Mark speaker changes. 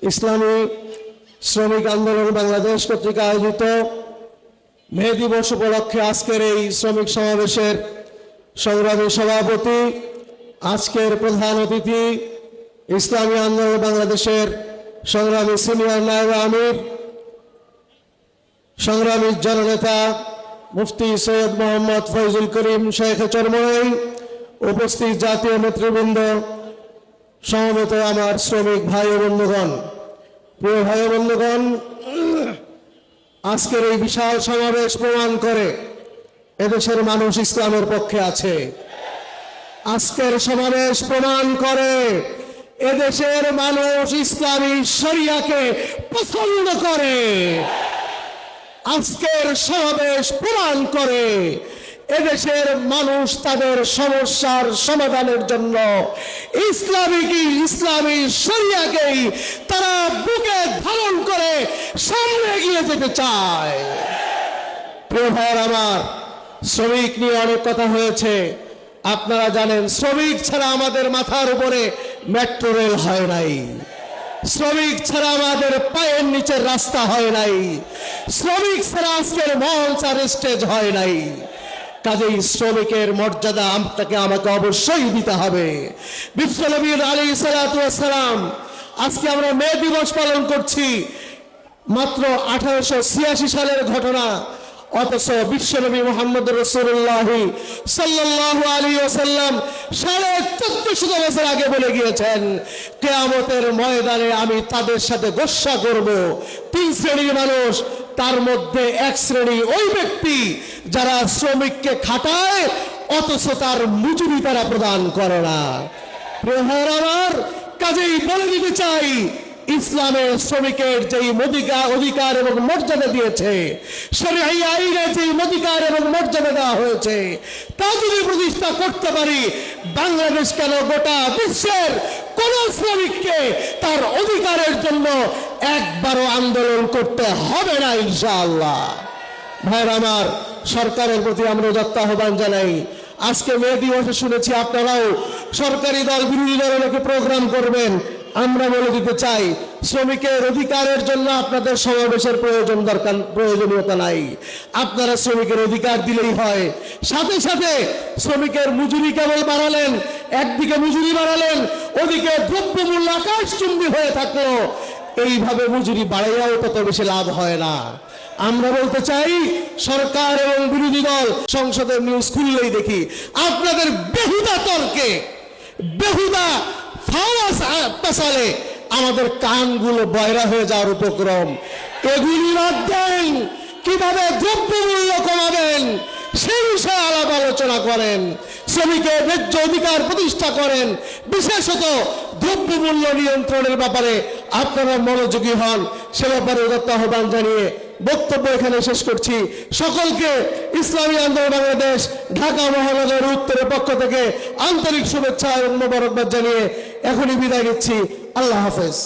Speaker 1: ইসলামী শ্রমিক আন্দোলন বাংলাদেশ কর্তৃক আয়োজিত মে দিবস উপলক্ষে আজকের এই শ্রমিক সমাবেশের সংগ্রামী সভাপতি, আজকের প্রধান অতিথি, ইসলামী আন্দোলন বাংলাদেশের সংগ্রামী সিনিয়র নায়েবে আমির, সংগ্রামী জননেতা মুফতি সৈয়দ মোহাম্মদ ফয়জুল করিম শেখ চরমনাই, উপস্থিত জাতীয় নেতৃবৃন্দ, সমবেত আমার শ্রমিক ভাই ও বন্ধুগণ, প্রিয় ভাই ও বন্ধুগণ, আজকের এই বিশাল সমাবেশ প্রমাণ করে এদেশের মানুষ ইসলামের পক্ষে আছে। আজকের সমাবেশ প্রমাণ করে এদেশের মানুষ ইসলামী শরিয়াকে পছন্দ করে। আজকের সমাবেশ প্রমাণ করে এদেশের মানুষ তাদের সমস্যার সমাধানের জন্য ইসলামী শরিয়াকেই তারা বুকে ধারণ করে সামনে এগিয়ে যেতে চায়। প্রিয় ভাইয়ের আমার, শ্রমিক নিয়ে অনেক কথা হয়েছে। আপনারা জানেন, শ্রমিক ছাড়া আমাদের মাথার উপরে মেট্রো রেল হয় নাই, শ্রমিক ছাড়া আমাদের পায়ের নিচের রাস্তা হয় নাই, শ্রমিক ছাড়া আজকের মঞ্চ আর স্টেজ হয় নাই। কাজেই শ্রমিকের মর্যাদা আমাকে অবশ্যই দিতে হবে। বিশ্বনবী আলাইহিস সালাতু ওয়াস সালাম, আজকে আমরা মে দিবস পালন করছি, মাত্র 1886 সালের ঘটনা, অথচ বিশ্বনবী মুহাম্মদ রাসূলুল্লাহ সাল্লাল্লাহু আলাইহি ওয়াসাল্লাম 1450 বছর আগে বলে গিয়েছেন, কিয়ামতের ময়দানে আমি তাদের সাথে গোসা করব। 3 শ্রেণীর মানুষ, তার মধ্যে এক শ্রেণী ওই ব্যক্তি যারা শ্রমিককে খাটায় অথচ তার মজুরি তারা প্রদান করে না। প্রিয় ভাইরা আমার, কাজেই বলে দিতে চাই, ইসলামের শ্রমিকের যেই অধিকার এবং মর্যাদা দিয়েছে, শরীয়ী আইনে যেই অধিকার এবং মর্যাদা দেওয়া হয়েছে, তা যদি প্রতিষ্ঠা করতে পারি, বাংলাদেশ কেন গোটা বিশ্বের কোন শ্রমিককে তার অধিকারের জন্য একবারও আন্দোলন করতে হবে না ইনশাআল্লাহ। ভাইরা আমার, সরকারের প্রতি আমরা যত আহ্বান জানাই। আজকে মে দিবসে শুনেছি আপনারাও সরকারি দল বিরোধী দল অনেকে প্রোগ্রাম করবেন। আমরা বলে দিতে চাই, শ্রমিকের অধিকারের জন্য আপনাদের সমাবেশের প্রয়োজনীয়তা নাই। আপনারা শ্রমিকের অধিকার দিলেই হয়। সাথে সাথে শ্রমিকের মজুরি কেবল বাড়ালেন, একদিকে মজুরি বাড়ালেন, ওদিকে দ্রব্যমূল্য আকাশচুম্বী হয়ে থাকলো। এইভাবে মজুরি বাড়াইয়াও তত বেশি লাভ হয় না। আমরা বলতে চাই, সরকার এবং বিরোধী দল সংসদের নিউজ খুললেই দেখি আপনাদের বেহুদা তর্কে, বেহুদা ফাসালে আমাদের কানগুলো বয়রা হয়ে যাওয়ার উপক্রম। এগুলি বাদ দেন, কিভাবে দ্রব্যমূল্য কমাবেন সেই বিষয়ে আলাপ আলোচনা করেন, শ্রমিকের ন্যায্য অধিকার প্রতিষ্ঠা করেন, বিশেষত দ্রব্যমূল্য নিয়ন্ত্রণের ব্যাপারে আপনারা মনোযোগী হন। সে ব্যাপারে উদাত্ত আহ্বান জানিয়ে বক্তব্য এখানে শেষ করছি। সকলকে ইসলামী আন্দোলন বাংলাদেশ ঢাকা মহানগর উত্তরের পক্ষ থেকে আন্তরিক শুভেচ্ছা এবং মোবারকবাদ জানিয়ে এখনই বিদায় নিচ্ছি। আল্লাহ হাফেজ।